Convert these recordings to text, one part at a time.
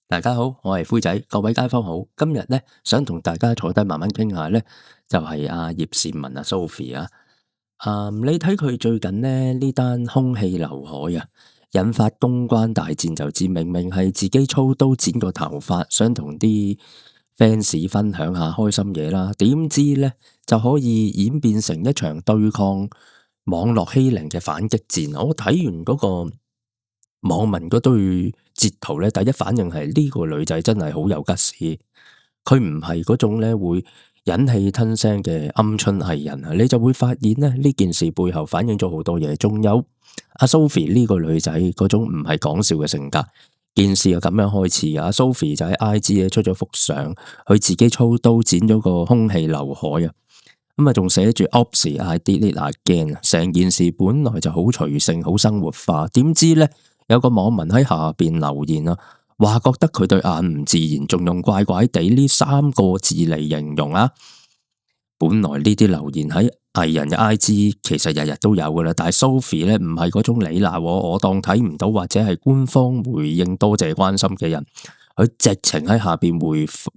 大家好，我係灰仔，各位街坊好。今日咧想同大家坐低慢慢傾下咧，就係阿葉倩文Sophie 啊。你睇佢最近咧呢單空氣劉海啊，引發公關大戰，就知明明係自己操刀剪個頭髮，想同啲 fans 分享下開心嘢啦，點知咧就可以演變成一場對抗網絡欺凌嘅反擊戰。我睇完嗰個網民嗰對截圖咧，第一反應係呢個女仔真係好有吉事，佢唔係嗰種咧會忍氣吞聲嘅鵪鶉藝人啊，你就會發現咧呢件事背後反映咗好多嘢，仲有阿 Sophie 呢個女仔嗰種唔係講笑嘅性格。件事就咁樣開始，阿 Sophie 就喺 IG 出咗幅相，佢自己操刀剪咗個空氣劉海啊，咁啊仲寫住 Oops I did it again， 成件事本來就好隨性好生活化，點知咧有個網民喺下邊留言啊，話覺得佢對眼唔自然，仲用怪怪地呢三個字嚟形容啊。本來呢啲留言喺藝人嘅 IG 其實日日都有噶啦，但係 Sophie 咧唔係嗰種你鬧我當睇唔到，或者係官方回應多謝關心嘅人，佢直情喺下邊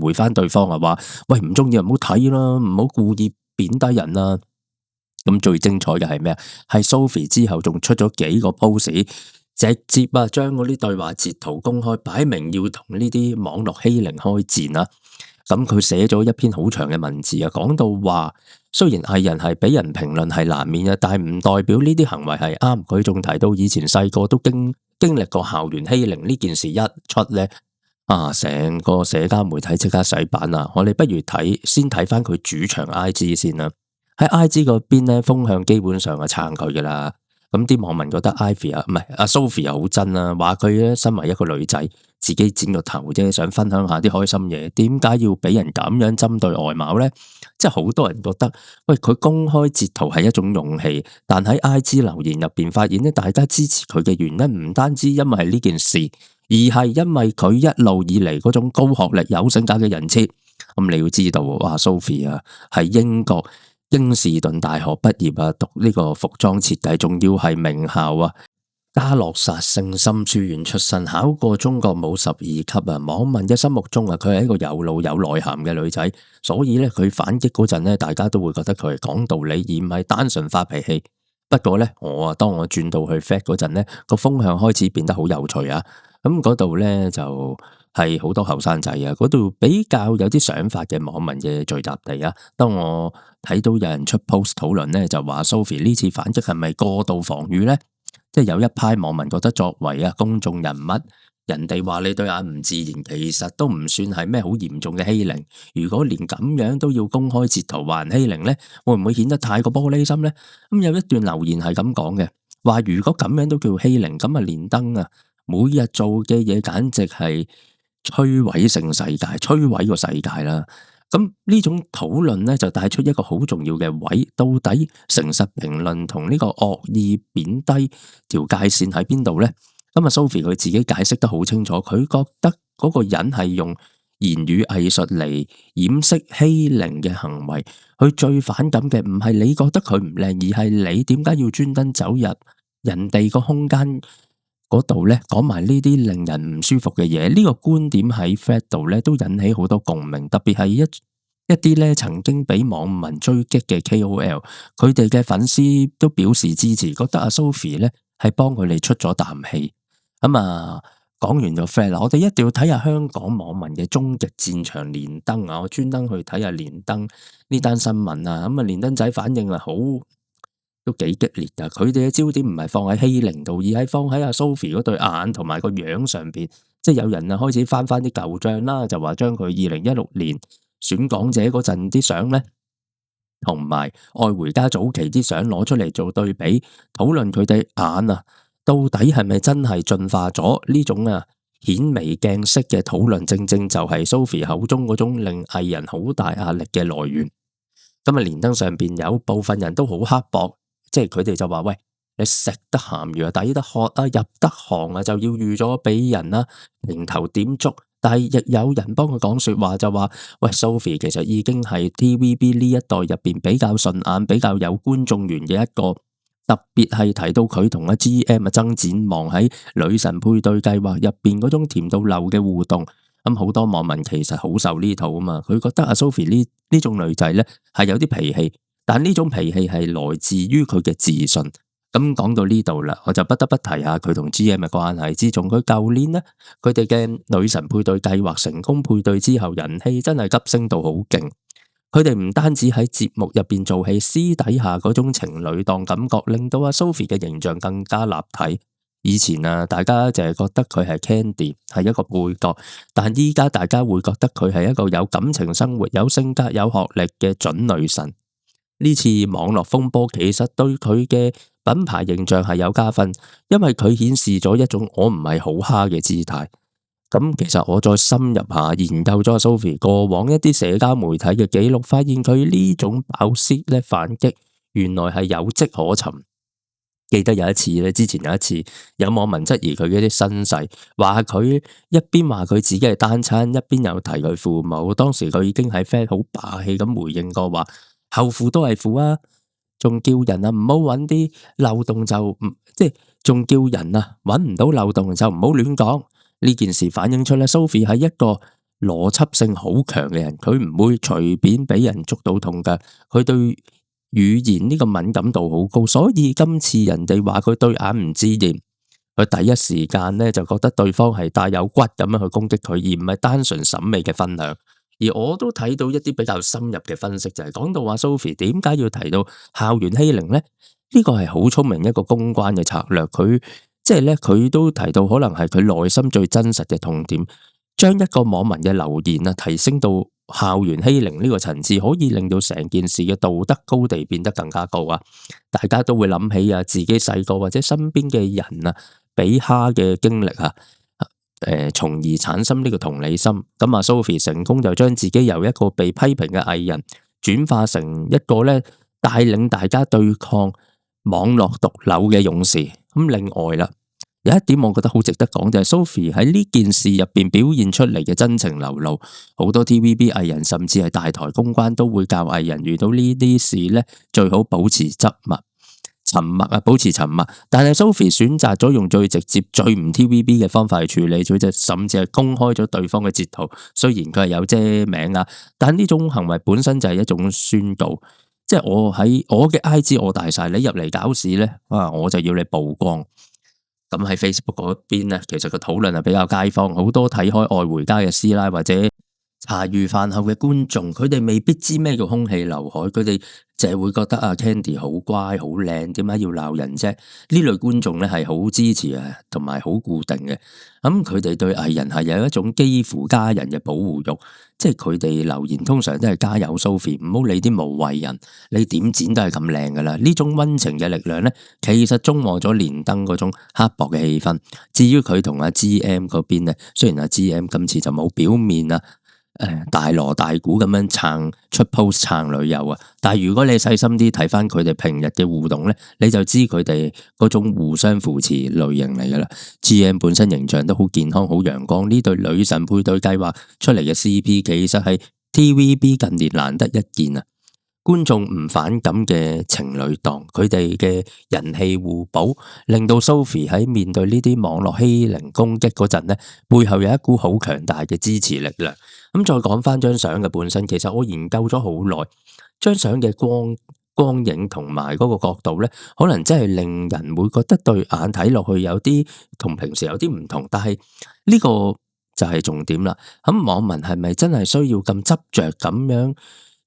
回翻對方啊，話喂，唔中意就唔好睇啦，唔好故意貶低人啦。咁最精彩嘅係咩啊？係 Sophie 之後仲出咗幾個 post，直接啊將嗰啲對話截圖公開，擺明要同呢啲網絡欺凌開戰啊！咁佢寫咗一篇好長嘅文字啊，講到話雖然藝人係俾人評論係難免嘅，但係唔代表呢啲行為係啱。佢仲提到以前細個都經歷過校園欺凌呢件事一出咧，成個社交媒體即刻洗版啊！我哋不如先睇翻佢主場 IG 先啦。喺 IG 嗰邊咧，風向基本上係撐佢噶啦。咁啲網民覺得 Ivy 唔係阿 Sophie 好真啊，話佢咧身為一個女仔，自己剪個頭啫，想分享下啲開心嘢，點解要俾人咁樣針對外貌咧？即係好多人覺得，喂，佢公開截圖係一種勇氣，但喺 IG 留言入邊發現咧，大家支持佢嘅原因唔單止因為係呢件事，而係因為佢一路以嚟嗰種高學歷有性格嘅人設。咁你要知道，哇，Sophie 啊，係英國英士頓大學畢業啊，讀呢個服裝設計，仲要係名校啊，嘉諾撒聖心書院出身，考過中國舞12級啊。網民嘅心目中啊，佢係一個有腦有內涵嘅女仔，所以咧佢反擊嗰陣咧，大家都會覺得佢係講道理，而唔係單純發脾氣。不過咧，當我轉到去 Fat 嗰陣咧，個風向開始變得好有趣啊。咁嗰度咧就係好多後生仔啊，嗰度比較有啲想法嘅網民嘅聚集地啊。當我睇到有人出 post 討論咧，就話 Sophie 呢次反擊係咪過度防禦咧？即係有一派網民覺得作為公眾人物，人哋話你對眼唔自然，其實都唔算係咩好嚴重嘅欺凌。如果連咁樣都要公開截圖話人欺凌咧，會唔會顯得太過玻璃心咧？咁有一段留言係咁講嘅，話如果咁樣都叫欺凌，咁啊連登啊每日做嘅嘢簡直係摧毀性世界，摧毀個世界啦。咁呢種討論咧就帶出一個好重要嘅位，到底誠實評論同呢個惡意貶低條界線喺邊度咧？咁Sophie 佢自己解釋得好清楚，佢覺得嗰個人係用言語藝術嚟掩飾欺凌嘅行為，佢最反感嘅唔係你覺得佢唔靚，而係你點解要專登走入人哋個空間嗰度咧，講埋呢啲令人唔舒服嘅嘢。呢個觀點喺 Thread 度咧都引起好多共鳴，特別係一啲咧曾經俾網民追擊嘅 KOL，佢哋嘅粉絲都表示支持，覺得Sophie 咧係幫佢哋出咗啖氣。講完咗 Thread，我哋一定要睇下香港網民嘅終極戰場連登啊！我專登去睇下連登呢單新聞啊，連登仔反應都幾激烈噶，佢哋嘅焦點唔係放喺欺凌度，而係放喺Sophie 嗰對眼同埋個樣上邊。即係有人開始翻啲舊賬啦，就話將佢2016年選港姐嗰陣啲相咧，同埋愛回家早期啲相攞出嚟做對比，討論佢哋眼到底係咪真係進化咗？呢種顯微鏡式嘅討論，正正就係 Sophie 口中嗰種令藝人好大壓力嘅來源。咁連登上邊有部分人都好刻薄。即係佢哋就話喂，你食得鹹魚抵得渴入得行就要預咗俾人評頭點足。但係亦有人幫佢講說話，就話喂，Sophie 其實已經係 TVB 呢一代入邊比較順眼、比較有觀眾緣嘅一個特別係提到佢同阿 GM 曾展望喺女神配對計劃入邊嗰種甜到漏嘅互動。咁好多網民其實好受呢套啊嘛，佢覺得阿 Sophie 呢種女仔咧係有啲脾氣，但呢種脾氣係來自於佢嘅自信。咁講到呢度啦，我就不得不提下佢同 GM 嘅關係。自從佢舊年呢，佢哋嘅女神配對計劃成功配對之後，人氣真係急升到好勁。佢哋唔單止喺節目入邊做戲，私底下嗰種情侶檔感覺，令到阿 Sophie 嘅形象更加立體。以前啊，大家淨係覺得佢係 Candy， 係一個配角，但依家大家會覺得佢係一個有感情生活、有性格、有學歷嘅準女神。呢次網絡風波其實對佢嘅品牌形象係有加分，因為佢顯示咗一種我唔係好蝦嘅姿態。咁其實我再深入下研究咗 Sophie 過往一啲社交媒體嘅記錄，發現佢呢種爆泄咧反擊，原來係有跡可尋。記得有一次咧，之前有一次有網民質疑佢嘅啲身世，話佢一邊話佢自己係單親，一邊又提佢父母。當時佢已經喺 Fed 好霸氣咁回應過話，後父都係父啊，仲叫人啊唔好揾啲漏洞就唔即係，仲叫人啊揾唔到漏洞就唔好亂講。呢件事反映出咧 Sophie 係一個邏輯性好強嘅人，佢唔會隨便俾人捉到痛㗎。佢對語言呢個敏感度好高，所以今次人哋話佢對眼唔知驗，佢第一時間咧就覺得對方係帶有骨咁樣去攻擊佢，而唔係單純審美嘅分享。而我都睇到一啲比較深入嘅分析，就係講到話 Sophie 點解要提到校園欺凌呢？呢個係好聰明一個公關嘅策略。佢即係咧，佢都提到可能係佢內心最真實嘅痛點，將一個網民嘅留言啊提升到校園欺凌呢個層次，可以令到成件事嘅道德高地變得更加高啊！大家都會諗起啊，自己細個或者身邊嘅人啊，俾蝦嘅經歷啊，從而產生呢個同理心。咁啊，Sophie 成功就將自己由一個被批評嘅藝人，轉化成一個咧帶領大家對抗網絡毒瘤嘅勇士。咁另外啦，有一點我覺得好值得講，就係 Sophie 喺呢件事入邊表現出嚟嘅真情流露。好多 TVB 藝人甚至係大台公關都會教藝人遇到呢啲事咧，最好保持沉默啊，保持沉默。但係 Sophie 選擇咗用最直接、最唔 TVB 嘅方法去處理，佢就甚至係公開咗對方嘅截圖。雖然佢係有遮名啊，但呢種行為本身就係一種宣告，即係我喺我嘅 IG 我大晒，你入嚟搞事咧，我就要你曝光。咁喺 Facebook 嗰邊咧，其實個討論係比較街坊，好多睇開愛回家嘅師奶或者茶餘飯後嘅觀眾，佢哋未必知咩叫空氣劉海，佢哋就係會覺得啊 Candy 好乖好靚，點解要鬧人啫？呢類觀眾咧係好支持啊，同埋好固定嘅。咁佢哋對藝人係有一種幾乎家人嘅保護欲，即係佢哋留言通常都係加油 Sophie，唔好理啲無謂人，你點剪都係咁靚噶啦。呢種溫情嘅力量咧，其實中和咗連登嗰種刻薄嘅氣氛。至於佢同阿 GM 嗰邊咧，雖然阿 GM 今次就冇表面啊。大鑼大鼓咁樣撐出 post 撐女友啊！但係如果你細心啲睇翻佢哋平日嘅互動咧，你就知佢哋嗰種互相扶持類型嚟噶啦。GM 本身形象都好健康、好陽光，呢對女神配對計劃出嚟嘅 CP 其實係 TVB 近年難得一見啊！觀眾唔反感嘅情侶檔，佢哋嘅人氣互補，令到 Sophie 喺面對呢啲網絡欺凌攻擊嗰陣咧，背後有一股好強大嘅支持力量。咁再講翻張相嘅本身，其實我研究咗好耐，張相嘅光影同埋嗰個角度咧，可能真係令人會覺得對眼睇落去有啲同平時有啲唔同，但係呢個就係重點啦。咁網民係咪真係需要咁執着咁樣？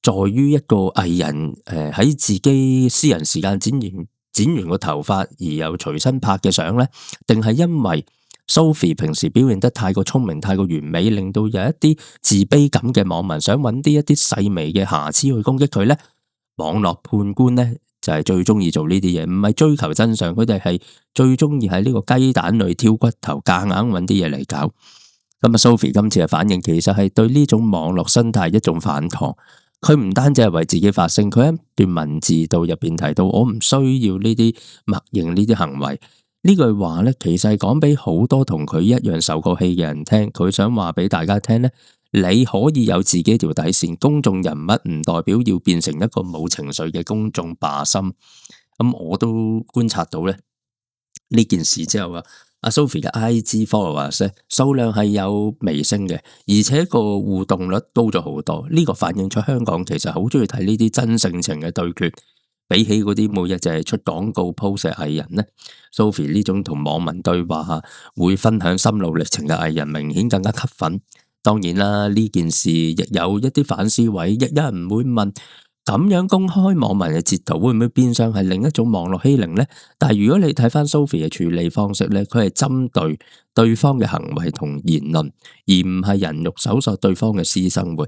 在於一個藝人喺自己私人時間剪完個頭髮而又隨身拍嘅相呢？定係因為 Sophie 平時表現得太過聰明、太過完美，令到有一啲自卑感嘅網民想揾啲一啲細微嘅瑕疵去攻擊佢呢？網絡判官呢，就係最中意做呢啲嘢，唔係追求真相，佢哋係最中意喺呢個雞蛋裏挑骨頭，夾硬揾啲嘢嚟搞。咁啊 Sophie 今次嘅反應其實係對呢種網絡生態一種反抗。佢唔單止係為自己發聲，佢一段文字度入邊提到，我唔需要呢啲默認呢啲行為。呢句話咧，其實係講俾好多同佢一樣受過氣嘅人聽。佢想話俾大家聽咧，你可以有自己條底線，公眾人物唔代表要變成一個冇情緒嘅公眾靶心。咁我都觀察到咧呢件事之後啊，阿 Sophie 嘅 IG followers 咧數量係有微升嘅，而且個互動率高咗好多。呢個反映出香港其實好中意睇呢啲真性情嘅對決，比起嗰啲每日就係出廣告 post 嘅藝人咧，Sophie 呢種同網民對話下會分享心路歷程嘅藝人，明顯更加吸粉。當然啦，呢件事亦有一啲反思位，亦有人會問。咁樣公開網民嘅截圖會唔會變相係另一種網絡欺凌呢？但係如果你睇翻 Sophie 嘅處理方式咧，佢係針對對方嘅行為同言論，而唔係人肉搜索對方嘅私生活。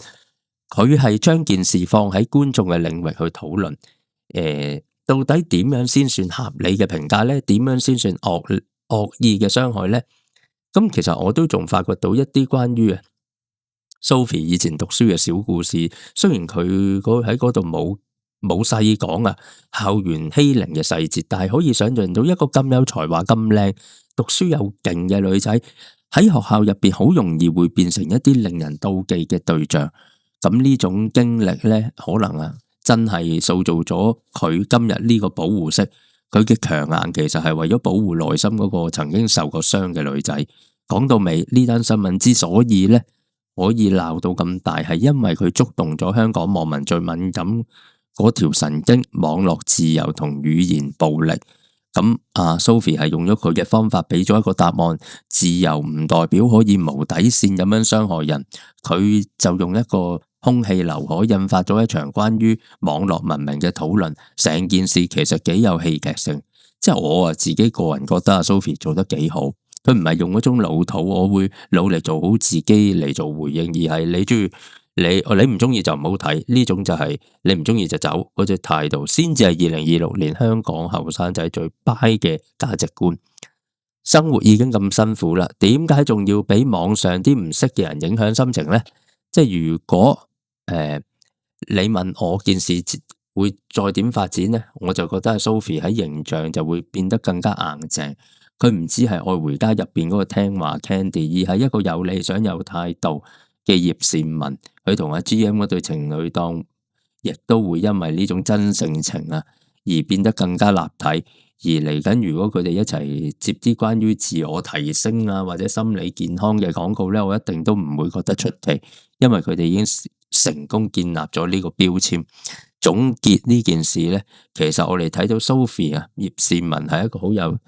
佢係將件事放喺觀眾嘅領域去討論。到底點樣先算合理嘅評價呢？點樣先算惡意嘅傷害呢？咁其實我都仲發掘到一啲關於Sophie 以前讀書嘅小故事，雖然佢喺嗰度冇細講校園欺凌嘅細節，但係可以想象到一個咁有才華、咁靚、讀書又勁嘅女仔喺學校入邊，好容易會變成一啲令人妒忌嘅對象。咁呢種經歷咧，可能真係塑造咗佢今日呢個保護色。佢嘅強硬其實係為咗保護內心嗰個曾經受過傷嘅女仔。講到尾，呢單新聞之所以咧可以鬧到咁大，係因為佢觸動咗香港網民最敏感嗰條神經，網絡自由同語言暴力。咁Sophie 係用咗佢嘅方法俾咗一個答案，自由唔代表可以無底線咁樣傷害人。佢就用一個空氣劉海引發咗一場關於網絡文明嘅討論，成件事其實幾有戲劇性。即係我自己個人覺得Sophie 做得幾好。佢唔係用嗰種老土，我會努力做好自己嚟做回應，而係你中意你唔中意就唔好睇，呢種就係你唔中意就走嗰隻態度，先至係2026年香港後生仔最 buy 嘅價值觀。生活已經咁辛苦啦，點解仲要俾網上啲唔識嘅人影響心情呢？即係如果你問我件事會再點發展呢？我就覺得 Sophie 喺形象就會變得更加硬淨。佢唔止係愛回家入邊嗰個聽話 Candy，而係一個有理想有態度嘅葉倩文。佢同阿 GM 嗰對情侶檔，亦都會因為呢種真性情而變得更加立體。而嚟緊，如果佢哋一齊接啲關於自我提升或者心理健康嘅廣告咧，我一定都唔會覺得出奇，因為佢哋已經成功建立咗呢個標籤。總結呢件事咧，其實我哋睇到 Sophie 葉倩文係一個好有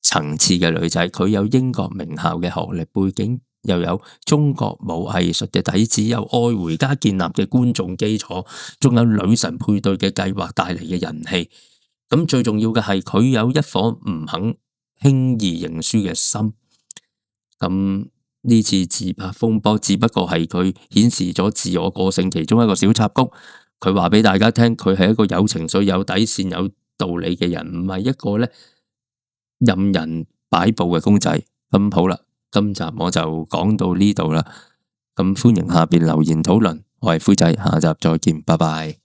層次嘅女仔，佢有英國名校嘅學歷背景，又有中國舞藝術嘅底子，有愛回家建立嘅觀眾基礎，仲有女神配對嘅計劃帶嚟嘅人氣。咁最重要嘅係佢有一顆唔肯輕易認輸嘅心。咁呢次自拍風波只不過係佢顯示咗自我個性其中一個小插曲。佢話俾大家聽，佢係一個有情緒、有底線、有道理嘅人，唔係一個咧任人擺布嘅公仔。咁好啦，今集我就講到呢度啦。咁歡迎下邊留言討論。我係灰仔，下集再見，拜拜。